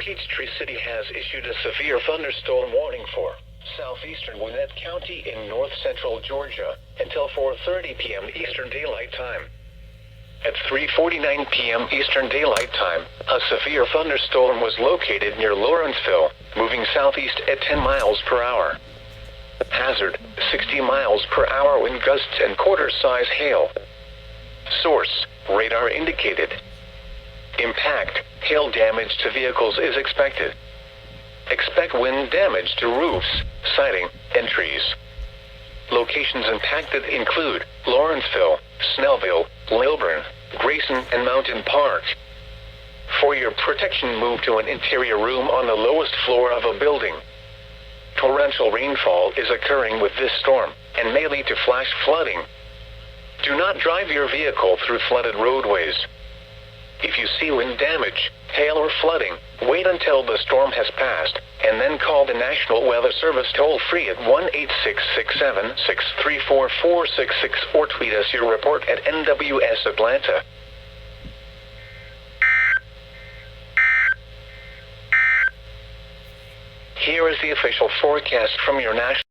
Peachtree City has issued a severe thunderstorm warning for southeastern Gwinnett County in north-central Georgia until 4:30 p.m. Eastern Daylight Time. At 3:49 p.m. Eastern Daylight Time, a severe thunderstorm was located near Lawrenceville, moving southeast at 10 miles per hour. Hazard, 60 miles per hour wind gusts and quarter-size hail. Source, radar indicated. Impact, hail damage to vehicles is expected. Expect wind damage to roofs, siding, and trees. Locations impacted include Lawrenceville, Snellville, Lilburn, Grayson, and Mountain Park. For your protection, move to an interior room on the lowest floor of a building. Torrential rainfall is occurring with this storm and may lead to flash flooding. Do not drive your vehicle through flooded roadways. If you see wind damage, hail, or flooding, wait until the storm has passed, and then call the National Weather Service toll-free at 1-866-763-4466 or tweet us your report at NWS Atlanta. Here is the official forecast from your national